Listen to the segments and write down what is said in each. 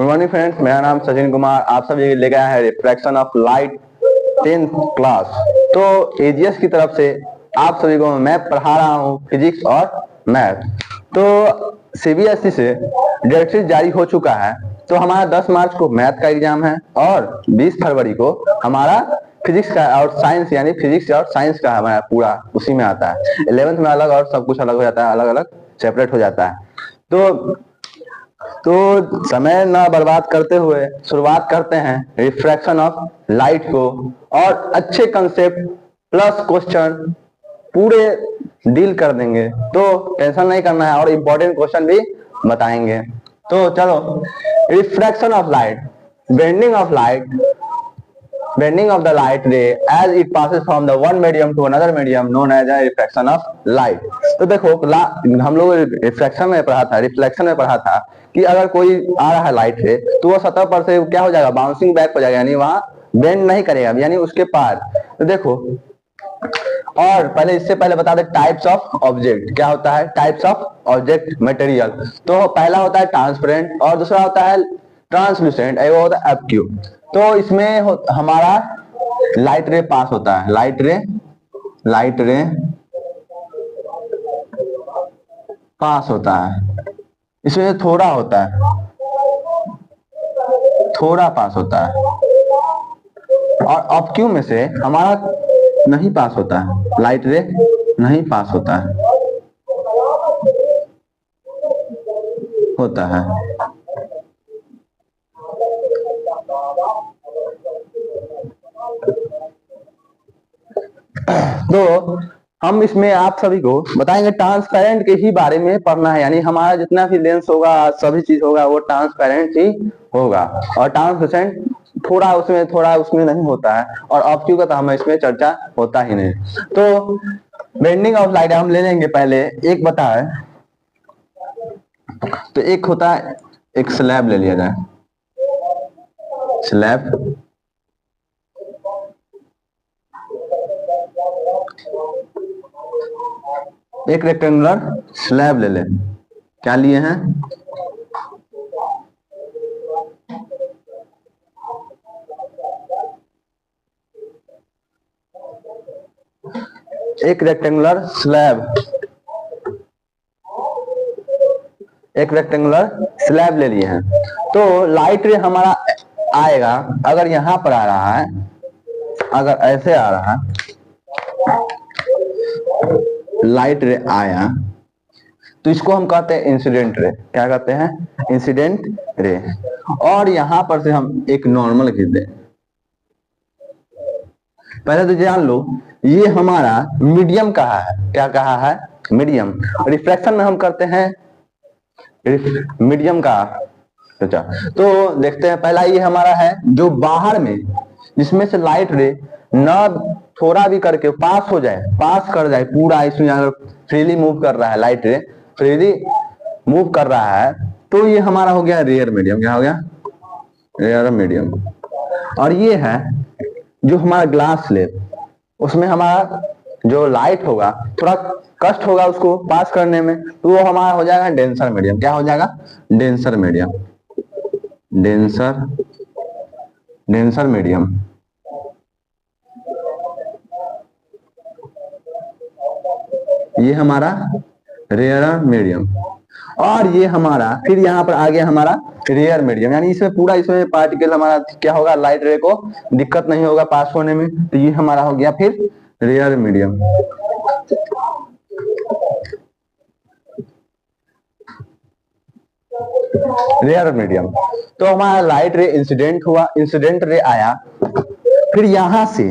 Good morning friends, मेरा नाम सचिन कुमार। आप सभी ले गया है refraction of light 10th class. तो एजीएस की तरफ से आप सभी को मैं पढ़ा रहा हूँ फिजिक्स और मैथ। तो सीबीएसई से डायरेक्टरी जारी हो चुका है। तो हमारा 10 मार्च को मैथ का एग्जाम है और 20 फरवरी को हमारा फिजिक्स का और साइंस यानी फिजिक्स और साइंस का हमारा पूरा उसी में आता है। 11th में अलग और सब कुछ अलग हो जाता है, अलग अलग सेपरेट हो जाता है। तो समय ना बर्बाद करते हुए शुरुआत करते हैं रिफ्रैक्शन ऑफ लाइट को, और अच्छे कंसेप्ट प्लस क्वेश्चन पूरे डील कर देंगे। तो टेंशन नहीं करना है और इम्पोर्टेंट क्वेश्चन भी बताएंगे। तो चलो, refraction of light, bending of light, bending of the light ray as it passes from the one medium to another medium known as a refraction of light। तो देखो हम लोग रिफ्रैक्शन में पढ़ा था, रिफ्लेक्शन में पढ़ा था कि अगर कोई आ रहा है लाइट रे तो वो सतह पर से क्या हो जाएगा, बाउंसिंग बैक हो जाएगा, यानी वहां बेंड नहीं करेगा, यानी उसके पार। तो देखो, और पहले इससे पहले बता दे टाइप्स ऑफ ऑब्जेक्ट क्या होता है। टाइप्स ऑफ ऑब्जेक्ट मटेरियल, तो पहला होता है ट्रांसपेरेंट और दूसरा होता है ट्रांसलूसेंट, वो होता है एक्यू। तो इसमें हमारा लाइट रे पास होता है, लाइट रे पास होता है। इसमें थोड़ा होता है, थोड़ा पास होता है, और ऑब्क्यू में से हमारा नहीं पास होता है, लाइट रे नहीं पास होता है। तो हम इसमें आप सभी को बताएंगे ट्रांसपेरेंट के ही बारे में पढ़ना है, यानी हमारा जितना भी लेंस होगा, सभी चीज होगा, वो ट्रांसपेरेंट ही होगा। और ट्रांसलूसेंट थोड़ा उसमें नहीं होता है, और ऑब्क्यू का तो हमें इसमें चर्चा होता ही नहीं। तो बेंडिंग ऑफ लाइट हम ले लेंगे। पहले एक बता है, तो एक होता है, एक स्लैब ले लिया जाए, स्लैब, एक रेक्टेंगुलर स्लैब ले ले। क्या लिए हैं, एक रेक्टेंगुलर स्लैब, एक रेक्टेंगुलर स्लैब ले लिए हैं। तो लाइट रे हमारा आएगा, अगर यहां पर आ रहा है, अगर ऐसे आ रहा है, लाइट रे आया, तो इसको हम कहते हैं इंसिडेंट रे। क्या कहते हैं, इंसिडेंट रे। और यहां पर से हम एक नॉर्मल खींच दें। पहले तो जान लो, ये हमारा मीडियम कहा है। क्या कहा है, मीडियम। रिफ्रैक्शन में हम करते हैं मीडियम का। तो देखते हैं, पहला ये हमारा है जो बाहर में, जिसमें से लाइट रे न थोड़ा भी करके पास हो जाए, पास कर जाए पूरा, इसमें अगर फ्रीली मूव कर रहा है, लाइट रे फ्रीली मूव कर रहा है, तो ये हमारा हो गया रेयर मीडियम। क्या हो गया, रेयर मीडियम। और ये है जो हमारा ग्लास स्लेब, उसमें हमारा जो लाइट होगा थोड़ा कष्ट होगा उसको पास करने में, तो वो हमारा हो जाएगा डेंसर मीडियम। क्या हो जाएगा, डेंसर मीडियम, डेंसर मीडियम। ये हमारा रेयर मीडियम। और ये हमारा फिर यहाँ पर आ गया हमारा रेयर मीडियम, यानी इसमें पूरा, इसमें पार्टिकल हमारा क्या होगा, लाइट रे को दिक्कत नहीं होगा पास होने में। तो ये हमारा हो गया फिर रेयर मीडियम। Rare medium. तो हमारा लाइट रे इंसिडेंट हुआ, इंसिडेंट रे आया, फिर यहां से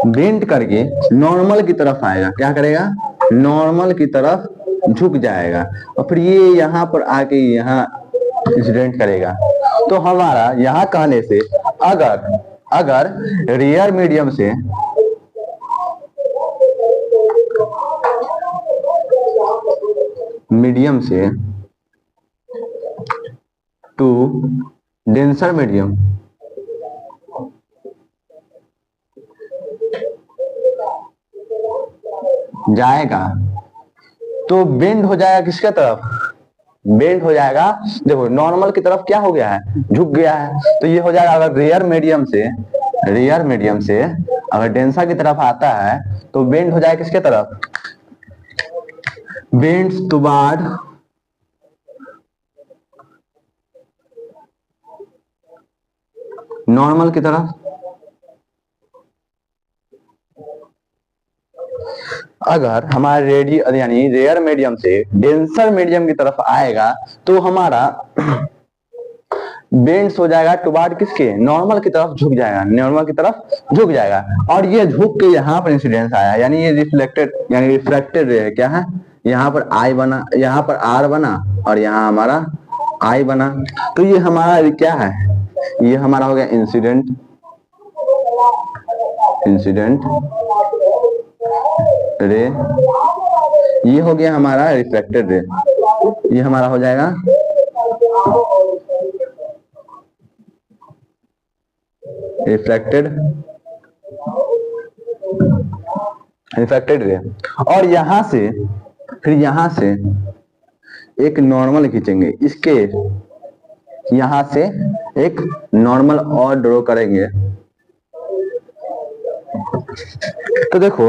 बेंड करके नॉर्मल की तरफ आएगा। क्या करेगा, नॉर्मल की तरफ झुक जाएगा, और फिर ये यहां पर आके यहां इंसिडेंट करेगा। तो हमारा यहां कहने से, अगर रेयर मीडियम से टू डेंसर मीडियम जाएगा, तो बेंड हो जाएगा किसके तरफ, बेंड हो जाएगा। देखो नॉर्मल की तरफ क्या हो गया है, झुक गया है, तो ये हो जाएगा। अगर रेयर मीडियम से अगर डेंसर की तरफ आता है तो बेंड हो जाएगा किसके तरफ, बेंड्स टुवार्ड नॉर्मल की तरफ। अगर हमारा यानी रेयर मीडियम से डेंसर मीडियम की तरफ आएगा तो हमारा बेंड्स हो जाएगा टुवार्ड किसके, नॉर्मल की तरफ झुक जाएगा, नॉर्मल की तरफ झुक जाएगा। और ये झुक के यहाँ पर इंसिडेंस आया, यानी ये रिफ्लेक्टेड यानी रिफ्रैक्टेड रे है। क्या है, यहाँ पर आई बना, यहाँ पर आर बना और यहाँ हमारा आई बना। तो ये हमारा क्या है, ये हमारा हो गया इंसिडेंट रे, ये हो गया हमारा रिफ्लेक्टेड रे, ये हमारा हो जाएगा रिफ्लेक्टेड रे। और यहां से फिर यहां से एक नॉर्मल खींचेंगे, इसके यहां से एक नॉर्मल और ड्रॉ करेंगे। तो देखो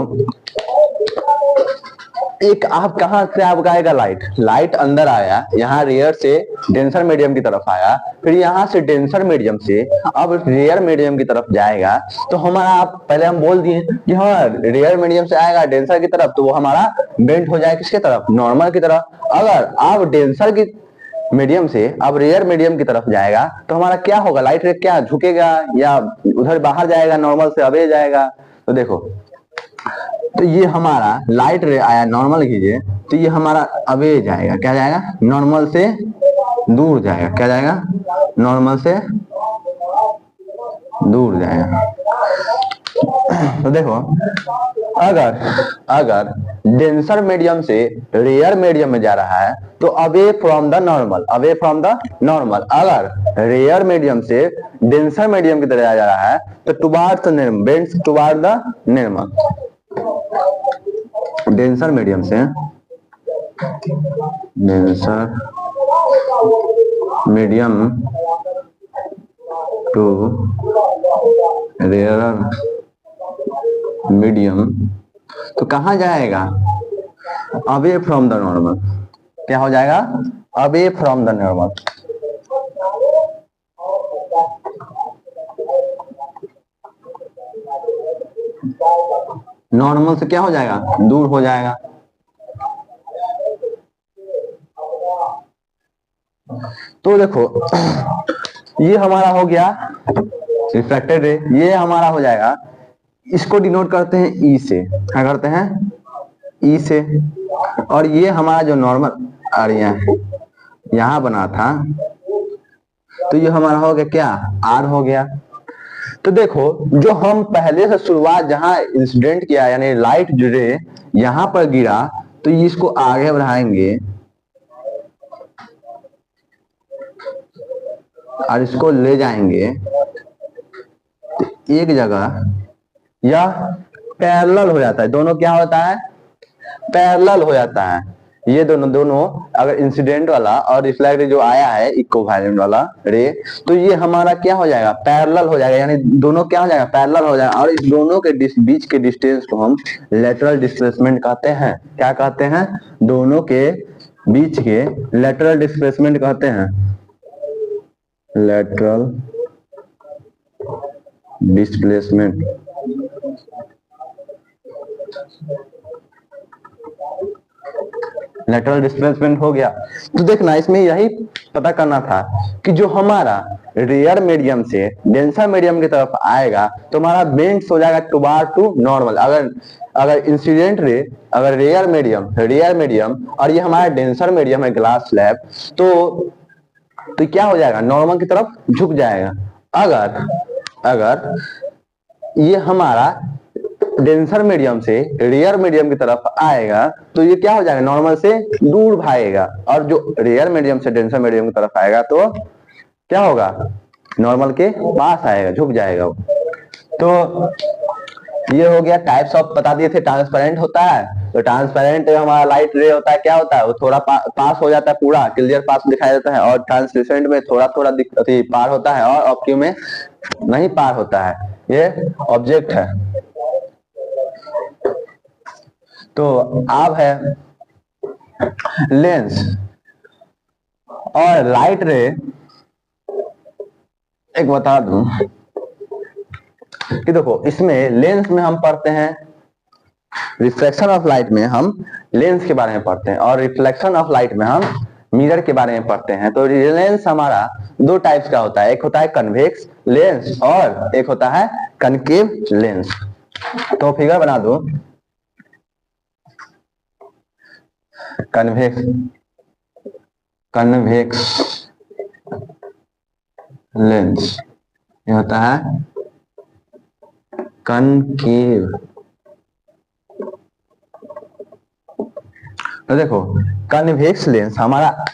एक आप कहां से आपका आएगा लाइट अंदर आया, यहाँ रेयर से डेंसर मीडियम की तरफ आया, फिर यहाँ से डेंसर मीडियम से अब रेयर मीडियम की तरफ जाएगा। तो हमारा आप पहले हम बोल दिए कि हाँ रेयर मीडियम से आएगा डेंसर की तरफ तो वो हमारा बेंट हो जाएगा किसके तरफ, नॉर्मल की तरफ। अगर आप डेंसर की मीडियम से अब रेयर मीडियम की तरफ जाएगा तो हमारा क्या होगा, लाइट रे क्या झुकेगा या उधर बाहर जाएगा, नॉर्मल से अवे जाएगा। तो देखो तो ये हमारा लाइट रे आया, नॉर्मल कीजिए, तो ये हमारा अवे जाएगा, क्या जाएगा, नॉर्मल से दूर जाएगा। क्या जाएगा, नॉर्मल से दूर जाएगा। तो देखो अगर डेंसर मीडियम से रेयर मीडियम में जा रहा है तो अवे फ्रॉम द नॉर्मल। अगर रेयर मीडियम से डेंसर मीडियम की तरह जा रहा है तो towards the bends toward the normal. Denser medium से denser medium to rare medium तो कहां जाएगा, अवे फ्रॉम द नॉर्मल। क्या हो जाएगा, away from the normal. Normal से क्या हो जाएगा, दूर हो जाएगा। तो देखो ये हमारा हो गया रिफ्लेक्टेड रे, ये हमारा हो जाएगा, इसको डिनोट करते हैं ई से। क्या करते हैं, ई से। और ये हमारा जो नॉर्मल यहां बना था तो ये हमारा हो गया क्या, आर हो गया। तो देखो जो हम पहले से शुरुआत जहां इंसिडेंट किया यानी लाइट रे यहां पर गिरा तो इसको आगे बढ़ाएंगे और इसको ले जाएंगे तो एक जगह यह पैरेलल हो जाता है। दोनों क्या होता है, पैरेलल हो जाता है। ये दोनों अगर इंसिडेंट वाला और रिफ्लेक्ट जो आया है इक्विवेलेंट वाला रे तो ये हमारा क्या हो जाएगा, पैरेलल हो जाएगा, यानी दोनों क्या हो जाएगा, पैरेलल हो जाएगा। और इस दोनों के बीच के डिस्टेंस को हम लेटरल डिस्प्लेसमेंट कहते हैं। क्या कहते हैं, दोनों के बीच के लेटरल डिस्प्लेसमेंट कहते हैं, लेटरल डिस्प्लेसमेंट। लेटरल डिस्प्लेसमेंट हो गया। तो देखना इसमें यही पता करना था कि जो हमारा रेयर मीडियम से डेंसर मीडियम की तरफ आएगा तो हमारा बेंड्स हो जाएगा टुवार्ड टू नॉर्मल। अगर इंसिडेंट रे अगर रेयर मीडियम और ये हमारा डेंसर मीडियम है ग्लास स्लैब तो क्या हो जाएगा, नॉर्मल की तरफ झुक जाएगा। अगर ये हमारा डेंसर मीडियम से रेयर मीडियम की तरफ आएगा तो ये क्या हो जाएगा, नॉर्मल से दूर भागेगा। और जो रेयर मीडियम से डेंसर मीडियम की तरफ आएगा तो क्या होगा, नॉर्मल के पास आएगा, झुक जाएगा वो। तो ये हो गया टाइप्स ऑफ, बता दिए थे ट्रांसपेरेंट होता है, तो ट्रांसपेरेंट हमारा लाइट रे होता है, क्या होता है वो थोड़ा पास हो जाता है, पूरा क्लियर पास दिखाई देता है, और ट्रांसल्यूसेंट में थोड़ा थोड़ा पार होता है, और ऑप्टिक में नहीं पार होता है। ये ऑब्जेक्ट है। तो अब है लेंस और लाइट रे। एक बता दूं कि देखो, इसमें लेंस में हम पढ़ते हैं रिफ्लेक्शन ऑफ लाइट में हम लेंस के बारे में पढ़ते हैं, और रिफ्लेक्शन ऑफ लाइट में हम मिरर के बारे में पढ़ते हैं। तो लेंस हमारा दो टाइप्स का होता है, एक होता है कन्वेक्स लेंस और एक होता है कनकेव लेंस। तो फिगर बना दो, कन्वेक्स लेंस, ये होता है कनकेव। तो देखो, कन्वेक्स लेंस हमारा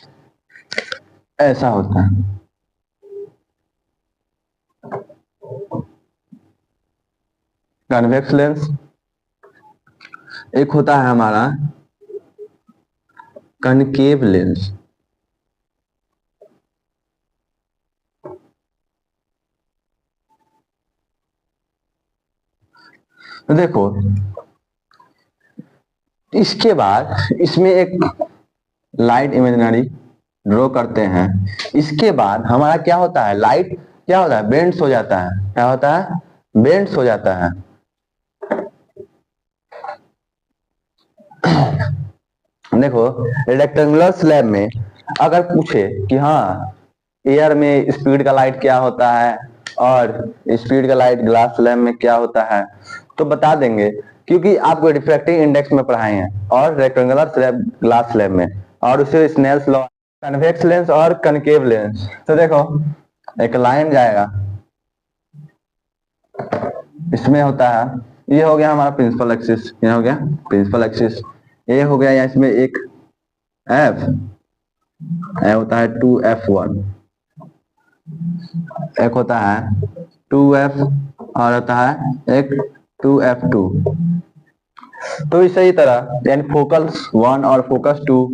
ऐसा होता है, कन्वेक्स लेंस। एक होता है हमारा कनकेव लेंस। तो देखो, इसके बाद इसमें एक लाइट इमेजिनरी ड्रॉ करते हैं। इसके बाद हमारा क्या होता है, लाइट क्या होता है, बेंड्स हो जाता है। क्या होता है, बेंड्स हो जाता है। देखो, रेक्टेंगुलर स्लैब में अगर पूछे कि हाँ एयर में स्पीड का लाइट क्या होता है और स्पीड का लाइट ग्लास स्लैब में क्या होता है, तो बता देंगे, क्योंकि आपको रिफ्रैक्टिव इंडेक्स में पढ़ाए हैं और रेक्टेंगुलर स्लैब ग्लास स्लैब में, और उसे स्नेल्स लॉ। कन्वेक्स लेंस और कनकेव लेंस। तो देखो, एक लाइन जाएगा, इसमें होता है, ये हो गया हमारा प्रिंसिपल एक्सिस, ये हो गया प्रिंसिपल एक्सिस, ये हो गया, या इसमें एक एफ होता है 2f1, एक होता है 2f और होता है एक 2f2। तो इसी तरह यानी फोकस 1 और फोकस 2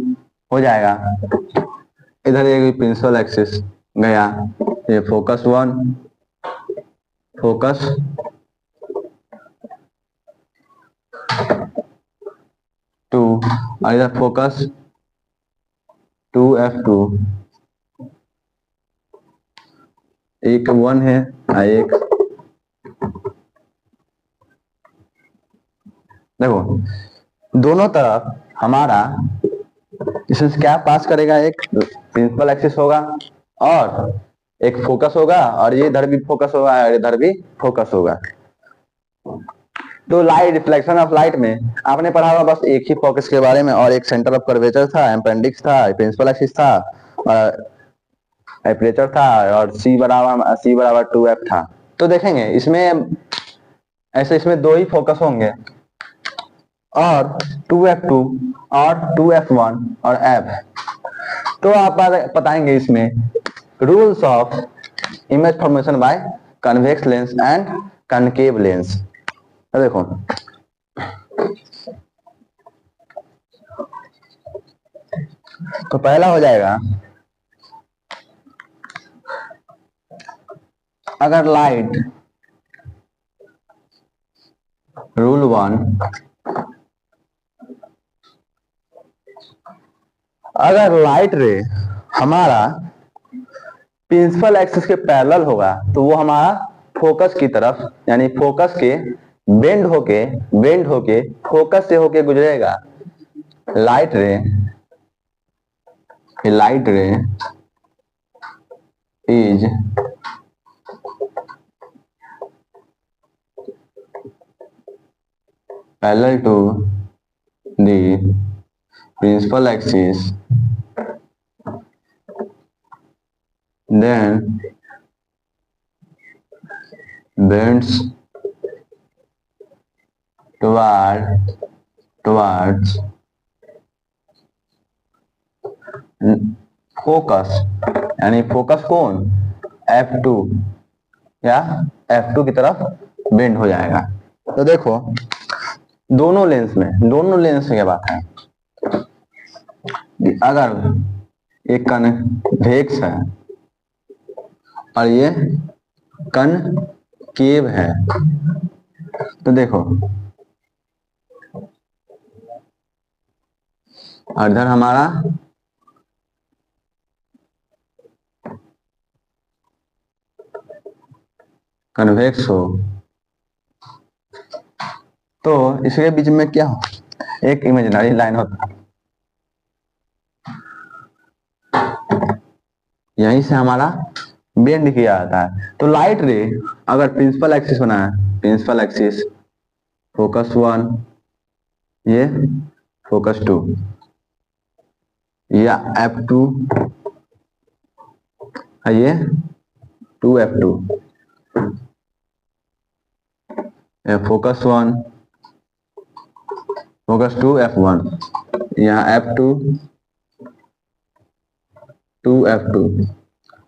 हो जाएगा। इधर ये प्रिंसिपल एक्सिस गया, ये फोकस 1 फोकस 2 और इधर फोकस 2f2। एक 1 है और एक, देखो दोनों तरफ हमारा इसमें क्या पास करेगा, एक प्रिंसिपल एक्सिस होगा और एक फोकस होगा, और ये इधर भी फोकस होगा और इधर भी फोकस होगा। तो लाइट, रिफ्लेक्शन ऑफ लाइट में आपने पढ़ा होगा बस एक ही फोकस के बारे में, और एक सेंटर ऑफ कर्वेचर था, अपेंडिक्स था, प्रिंसिपल एक्सिस था, एपरेचर था, और C बराबर 2f था। तो देखेंगे इसमें ऐसे, इसमें दो ही फोकस होंगे, और 2f2 और 2f1 और f। तो आप बताएंगे इसमें rules of image formation by convex lens and concave lens. तो देखो, तो पहला हो जाएगा, अगर लाइट, रूल 1, अगर लाइट रे हमारा प्रिंसिपल एक्सिस के पैरेलल होगा तो वो हमारा फोकस की तरफ, यानी फोकस के बेंड होके फोकस से होके गुजरेगा। Light ray is parallel to the principal axis, then bends towards focus, यानी फोकस कौन, F2 या F2 की तरफ बेंड हो जाएगा। तो देखो, दोनों लेंस में क्या बात है, अगर एक कन्वेक्स है और ये कनकेव है, तो देखो और इधर हमारा कन्वेक्स हो, तो इसके बीच में क्या हो, एक इमेजिनरी लाइन होता है, यहीं से हमारा बेंड किया जाता है। तो लाइट रे अगर प्रिंसिपल एक्सिस बना है, प्रिंसिपल एक्सिस फोकस 1, ये फोकस 2, या F2, ये 2F2, फोकस 1 फोकस 2 F1, यहाँ F2 2F2।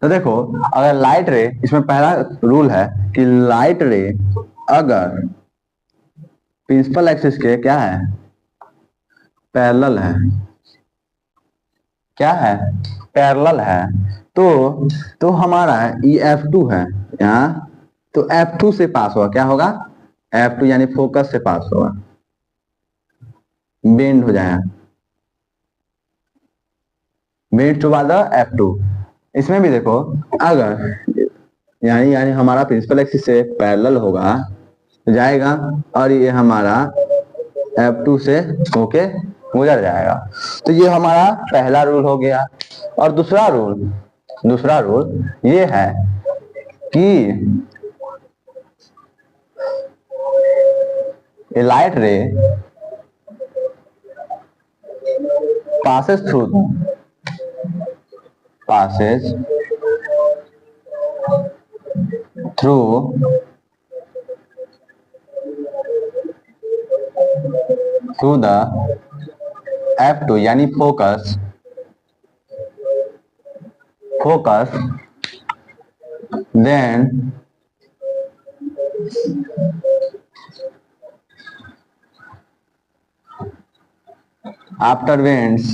तो देखो अगर लाइट रे, इसमें पहला रूल है कि लाइट रे अगर प्रिंसिपल एक्सिस के क्या है, पैरेलल है, क्या है, पैरेलल है, तो हमारा ये F2 है यहाँ, तो F2 से पास होगा, क्या होगा, F2 यानी फोकस से पास होगा, बेंड हो जाएगा, बेंड टू द F2। इसमें भी देखो अगर यानी हमारा प्रिंसिपल एक्सिस से पैरेलल होगा जाएगा और ये हमारा F2 से होके गुजर जाएगा। तो ये हमारा पहला रूल हो गया। और दूसरा रूल ये है कि लाइट रे passes through the F2 यानी focus then after bends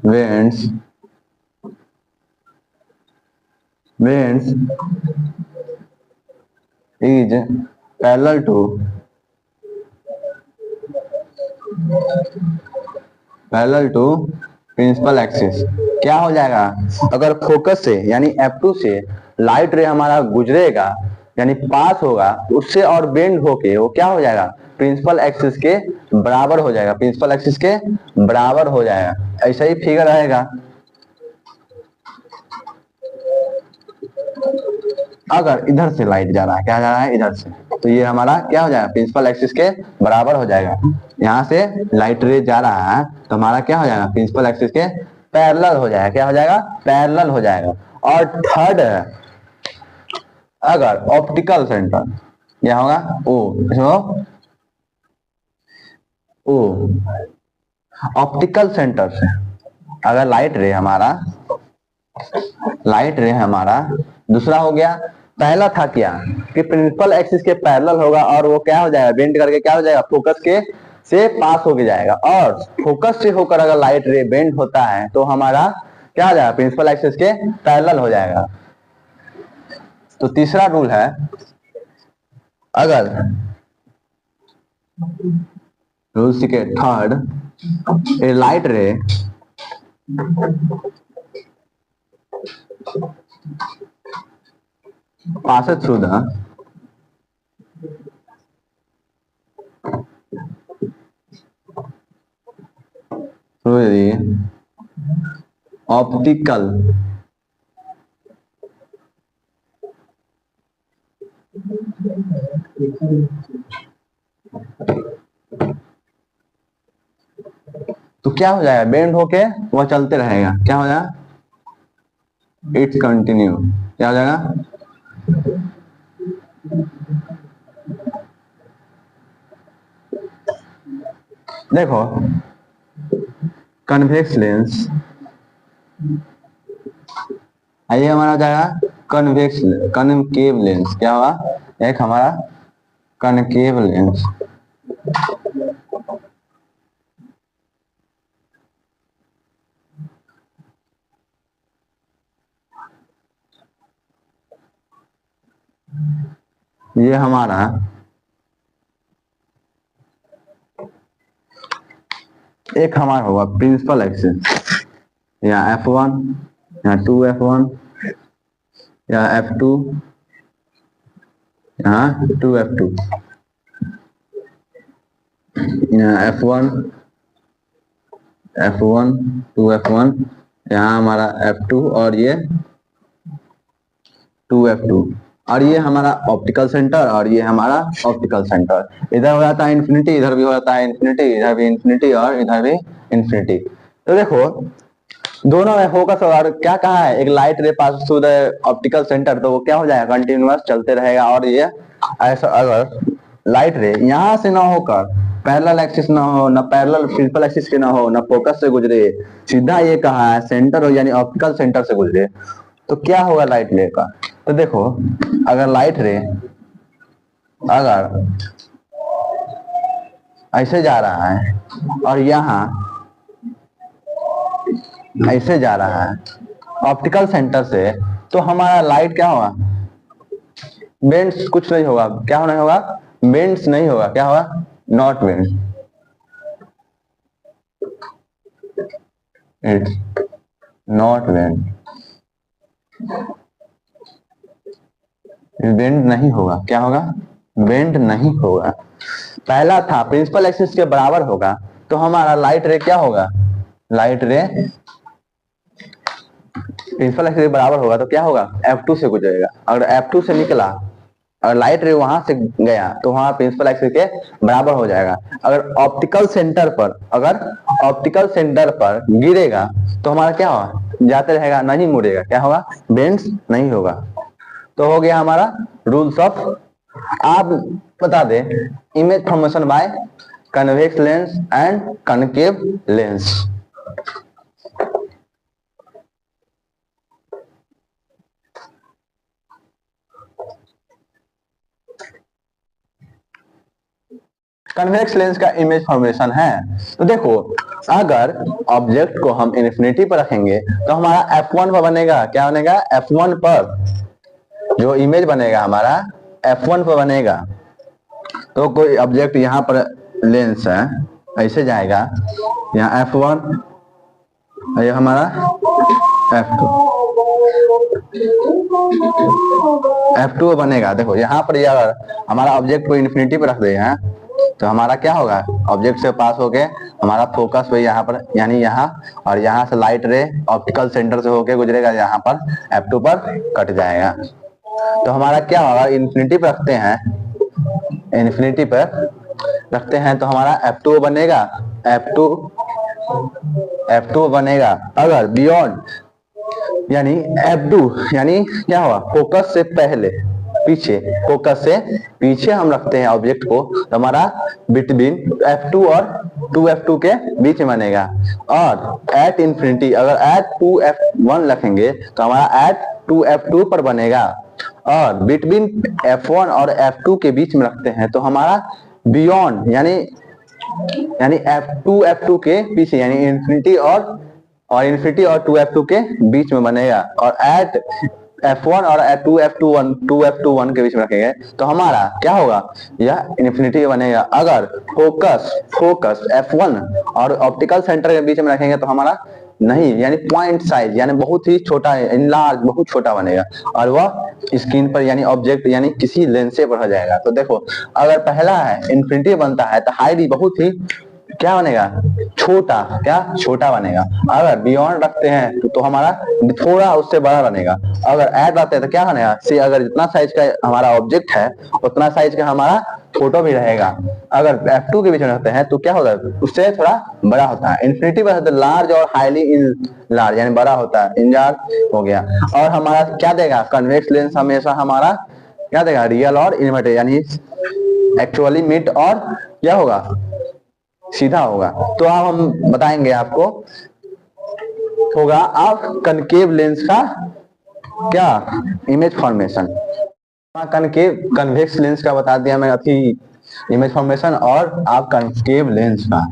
is parallel to principal axis. क्या हो जाएगा, अगर फोकस से यानी F2 से लाइट रे हमारा गुजरेगा यानी पास होगा, उससे और बेंड होके वो क्या हो जाएगा, प्रिंसिपल एक्सिस के बराबर हो जाएगा, प्रिंसिपल एक्सिस के बराबर हो जाएगा। ऐसा ही फिगर रहेगा। अगर इधर से लाइट जा रहा है, क्या जा रहा है, इधर से, तो ये हमारा क्या हो जाएगा, प्रिंसिपल एक्सिस के बराबर हो जाएगा। यहाँ से लाइट रे जा रहा है तो हमारा क्या हो जाएगा, प्रिंसिपल एक्सिस के पैरेलल हो जाएगा। क्या हो जाएगा, पैरेलल हो जाएगा। और थर्ड है, अगर ऑप्टिकल सेंटर क्या होगा, ओ ऑप्टिकल सेंटर से अगर लाइट रे हमारा दूसरा हो गया। पहला था क्या कि प्रिंसिपल एक्सिस के पैरेलल होगा और वो क्या हो जाएगा, बेंड करके क्या हो जाएगा, फोकस के से पास होके जाएगा। और फोकस से होकर अगर लाइट रे बेंड होता है तो हमारा क्या हो जाएगा, प्रिंसिपल एक्सिस के पैरेलल हो जाएगा। तो तीसरा रूल है, अगर रूल के थर्ड, ए लाइट रे passes through the optical तो क्या हो जाएगा, बेंड होके वह चलते रहेगा। क्या हो जाएगा, इट्स कंटिन्यू। क्या हो जाएगा, देखो कन्वेक्स लेंस, आइए हमारा हो जाएगा कन्वेक्स कनकेव लेंस। क्या होगा, एक हमारा कनकेव लेंस। ये हमारा एक हमारा होगा प्रिंसिपल एक्सिस, या F1 या 2F1 या F2 यहाँ 2F2 या F1 F1 2F1, यहाँ हमारा F2 और ये 2F2, और ये हमारा ऑप्टिकल सेंटर और ये हमारा ऑप्टिकल सेंटर। इधर हो जाता है इन्फिनिटी, इधर भी हो जाता है इन्फिनिटी, इधर भी इन्फिनिटी और इधर भी इन्फिनिटी। तो देखो दोनों में फोकस और क्या कहा है, एक लाइट रे pass through the optical centre, तो वो क्या हो जाएगा, कंटिन्यूअस चलते रहेगा। और ये ऐसा अगर लाइट रे यहाँ से ना होकर पैरेलल एक्सिस ना हो, ना पैरेलल प्रिंसिपल एक्सिस के ना हो, ना फोकस से गुजरे, सीधा ये कहा है सेंटर हो यानी ऑप्टिकल सेंटर से गुजरे, तो क्या होगा लाइट रे का। तो देखो अगर लाइट रे अगर ऐसे जा रहा है और यहाँ ऐसे जा रहा है ऑप्टिकल सेंटर से, तो हमारा लाइट क्या होगा, बेंड्स कुछ नहीं होगा। क्या नहीं होगा, बेंड्स नहीं होगा। क्या होगा, not bends, it's not bend, bend नहीं होगा। क्या होगा, बेंड नहीं होगा। पहला था प्रिंसिपल एक्सिस के बराबर होगा, तो हमारा लाइट रे क्या होगा, लाइट रे प्रिंसिपल एक्सिस के बराबर होगा तो क्या होगा, F2 से गुजरेगा। अगर F2 से निकला और लाइट रे वहां से गया तो वहां प्रिंसिपल एक्सिस के बराबर हो जाएगा। अगर ऑप्टिकल सेंटर पर गिरेगा तो हमारा क्या होगा, जाते रहेगा, नहीं मुड़ेगा। क्या होगा, बेंड्स नहीं होगा। तो हो गया हमारा रूल्स ऑफ। आप बता दे image formation by convex lens and concave lens. Convex lens का इमेज फॉर्मेशन है। तो देखो अगर ऑब्जेक्ट को हम इन्फिनिटी पर रखेंगे तो हमारा F1 पर बनेगा। क्या बनेगा, F1 पर जो इमेज बनेगा हमारा F1 पर बनेगा। तो कोई ऑब्जेक्ट यहाँ पर लेंस है, ऐसे जाएगा, यहाँ F1, ये हमारा F2, F2 बनेगा। देखो यहाँ पर अगर हमारा ऑब्जेक्ट को इन्फिनिटी पर रख दे हैं तो हमारा क्या होगा, ऑब्जेक्ट से पास होके हमारा फोकस पे यहाँ पर यानी यहाँ, और यहाँ से लाइट रे ऑप्टिकल सेंटर से होके गुजरेगा, यहाँ पर F2 पर कट जाएगा। तो हमारा क्या होगा, इन्फिनिटी पर रखते हैं, इन्फिनिटी पर रखते हैं तो हमारा F2 बनेगा, F2 बनेगा। अगर बियॉन्ड यानी F2 यानी क्या हुआ, फोकस से पहले पीछे, फोकस से पीछे हम रखते हैं ऑब्जेक्ट को, तो हमारा बिटवीन F2 और 2F2 के बीच में बनेगा। और एट इन्फिनिटी अगर एट 2F1 रखेंगे तो हमारा एट 2F2 पर बनेगा। और बिटवीन F1 और F2 के बीच में रखते हैं तो हमारा बियॉन्ड यानी F2 F2 के पीछे यानी इन्फिनिटी और इन्फिनिटी और 2F2 के बीच में बनेगा। और एट F1 और 2F21 के बीच में रखेंगे तो हमारा क्या होगा, यह इन्फिनिटी बनेगा। अगर फोकस F1 और ऑप्टिकल सेंटर के बीच में रखेंगे तो हमारा नहीं, यानी पॉइंट साइज यानी बहुत ही छोटा, इनलार्ज बहुत छोटा बनेगा, और वह स्क्रीन पर यानी ऑब्जेक्ट यानी किसी लेंस पर हो जाएगा। तो देखो अगर पहला है इन्फिनिटी बनता है तो हाईली बहुत ही क्या बनेगा, छोटा, क्या छोटा बनेगा। अगर बियॉन्ड रखते हैं तो हमारा थोड़ा उससे बड़ा बनेगा। अगर ऐड रखते हैं तो क्या बनेगा, से अगर जितना साइज का हमारा ऑब्जेक्ट है उतना साइज का हमारा फोटो भी रहेगा। अगर F2 के बीच में रखते हैं तो क्या होगा, उससे थोड़ा बड़ा होता है। इन्फिनिटी पर लार्ज और हाईली लार्ज यानी बड़ा होता है, इनलार्ज हो गया। और हमारा क्या देगा, कन्वेक्स लेंस हमेशा हमारा क्या देगा, रियल और इन्वर्टेड यानी एक्चुअली मिड और क्या होगा, सीधा होगा। तो अब हम बताएंगे आपको होगा अब कनकेव लेंस का क्या image formation. Concave convex lens का बता दिया मैं अभी इमेज फॉर्मेशन, और आप कनकेव लेंस का।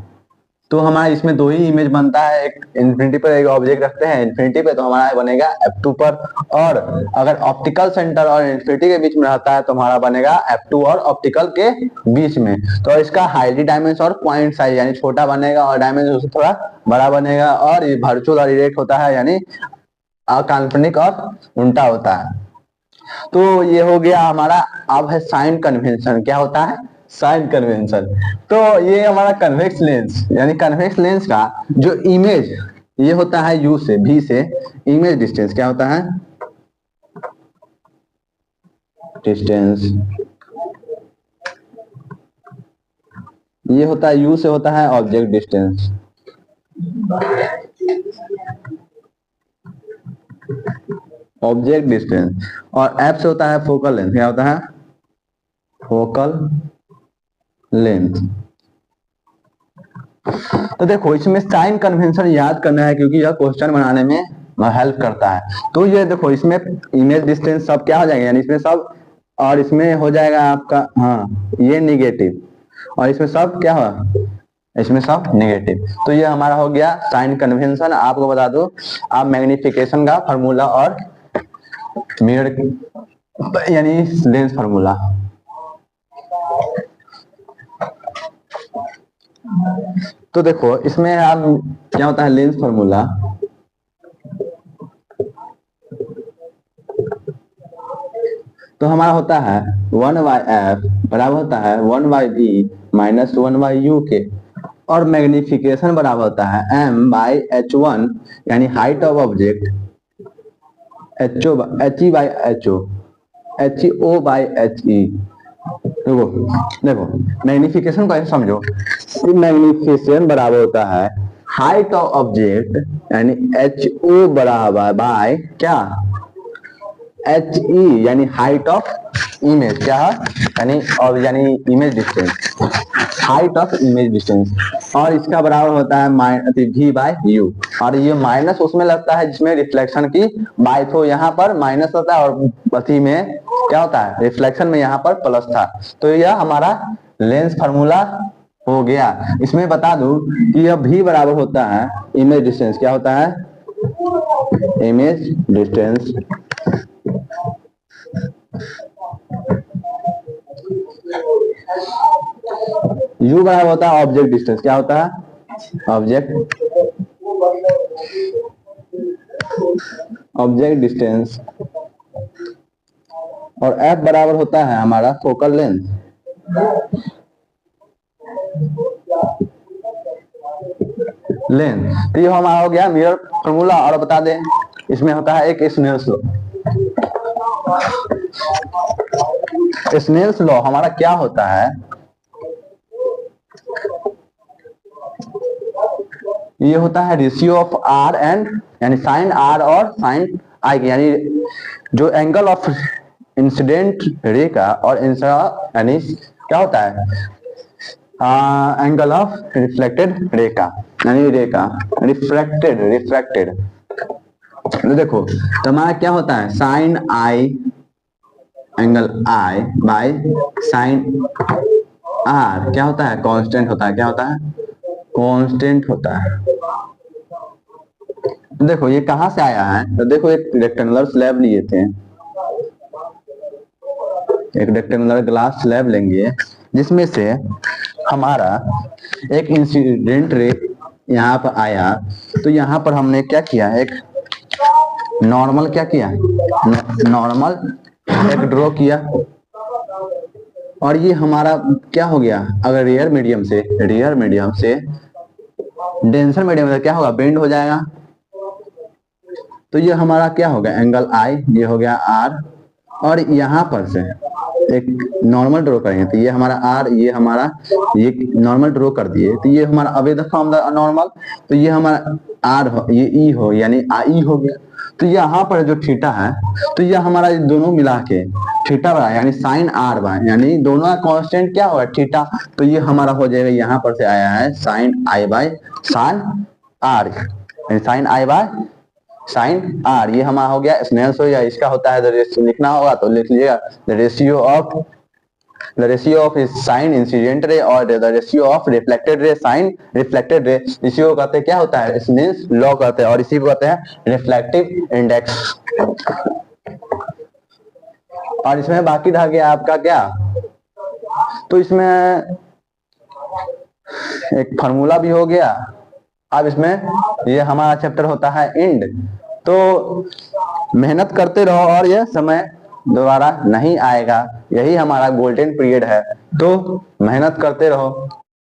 तो हमारा इसमें दो ही इमेज बनता है, एक इन्फिनिटी पर एक ऑब्जेक्ट रखते हैं इन्फिनिटी पे तो हमारा बनेगा f2 पर, और अगर ऑप्टिकल सेंटर और इन्फिनिटी के बीच में रहता है तो हमारा बनेगा f2 और ऑप्टिकल के बीच में। तो इसका हाईली डायमेंशन और पॉइंट साइज यानी छोटा बनेगा और डायमेंशन उससे थोड़ा बड़ा बनेगा, और ये वर्चुअल और इरेक्ट होता है यानी काल्पनिक और उल्टा होता है। तो ये हो गया हमारा। अब है साइन कन्वेंशन। क्या होता है? Sign convention. तो ये हमारा कन्वेक्स लेंस यानी कन्वेक्स लेंस का जो इमेज ये होता है u से v से इमेज डिस्टेंस क्या होता है? डिस्टेंस ये होता है u से होता है ऑब्जेक्ट डिस्टेंस। ऑब्जेक्ट डिस्टेंस और f से होता है फोकल लेंथ। क्या होता है? Focal length. तो देखो इसमें साइन कन्वेंशन याद करना है क्योंकि यह क्वेश्चन बनाने में हेल्प करता है। तो ये देखो इसमें इमेज डिस्टेंस सब क्या हो जाएगा यानी इसमें सब, और इसमें हो जाएगा आपका हाँ ये निगेटिव, और इसमें सब क्या हो इसमें सब नेगेटिव। तो ये हमारा हो गया साइन कन्वेंशन। आपको बता दो आप मैग्निफिकेशन का फार्मूला और मिरर यानी लेंस फार्मूला। तो देखो इसमें आप क्या होता है लेंस फार्मूला। तो हमारा होता है 1/f बराबर होता है 1/v माइनस 1/u के, और मैग्निफिकेशन बराबर होता है m/h1 यानी हाइट ऑफ ऑब्जेक्ट HE/HE। देखो मैग्निफिकेशन को ऐसे समझो, मैग्निफिकेशन बराबर होता है हाइट ऑफ ऑब्जेक्ट यानी HO बराबर बाय क्या HE यानी हाइट ऑफ इमेज क्या है यानी और यानी image distance, height of image distance, और इसका बराबर होता है v/u, और ये माइनस उसमें लगता है जिसमें रिफ्लेक्शन की बाय, तो यहाँ पर माइनस होता है और बती में क्या होता है रिफ्लेक्शन में यहाँ पर प्लस था। तो यह हमारा लेंस फार्मूला हो गया। इसमें बता दूं कि यह v बराबर होता है इमेज डिस्टेंस। क्या होता है? इमेज डिस्टेंस u बराबर होता है ऑब्जेक्ट डिस्टेंस। क्या होता है? ऑब्जेक्ट डिस्टेंस, और f बराबर होता है हमारा फोकल लेंथ। तो ये हमारा हो गया मिरर फार्मूला। और बता दें इसमें होता है एक स्नेल्स लॉ। स्नेल्स लॉ हमारा क्या होता है? ये होता है रेशियो ऑफ r एंड यानी साइन r और साइन i यानी जो एंगल ऑफ इंसिडेंट रे का और यानी क्या होता है एंगल ऑफ रिफ्लेक्टेड रे का यानी रे का रिफ्रैक्टेड। तो देखो तो हमारा क्या होता है sine i angle i by sine r क्या होता है कांस्टेंट होता है। क्या होता है? कांस्टेंट होता है। देखो ये कहां से आया है? तो देखो एक रेक्टेंगुलर स्लैब लिए थे, एक रेक्टेंगुलर ग्लास स्लैब लेंगे जिसमें से हमारा एक इंसिडेंट रे यहाँ पर आया। तो यहाँ पर हमने क्या किया एक नॉर्मल क्या किया नॉर्मल एक ड्रॉ किया, और ये हमारा क्या हो गया अगर रियर मीडियम से डेंसर मीडियम से क्या होगा बेंड हो जाएगा। तो ये हमारा क्या होगा एंगल आई, ये हो गया आर, और यहाँ पर से एक नॉर्मल ड्रॉ करेंगे तो ये हमारा आर, ये हमारा ये नॉर्मल ड्रॉ कर दिए तो ये हमारा away the from the normal, तो ये हमारा आर हो ये ई हो यानी आई हो गया। तो यहाँ पर जो थीटा है तो ये हमारा दोनों मिला के थीटा बना यानी साइन आर बा यानी दोनों का कांस्टेंट क्या होगा थीटा। तो ये हमारा हो जाएगा यहाँ पर से आया है sine i by sine r यानी sine i by sine r, ये हमारा हो गया स्नेल्स हो, या इसका होता है लिखना होगा तो लिख लीजिएगा the ratio of sine incident ray और the ratio of reflected ray sine reflected ray, इसी को कहते हैं क्या होता है, स्नेल्स लॉ कहते हैं, और इसी को कहते हैं रिफ्लेक्टिव इंडेक्स। और इसमें बाकी रह गया आपका क्या, तो इसमें एक फार्मूला भी हो गया। अब इसमें ये हमारा चैप्टर होता है एंड, तो मेहनत करते रहो और ये समय दोबारा नहीं आएगा, यही हमारा गोल्डन पीरियड है, तो मेहनत करते रहो।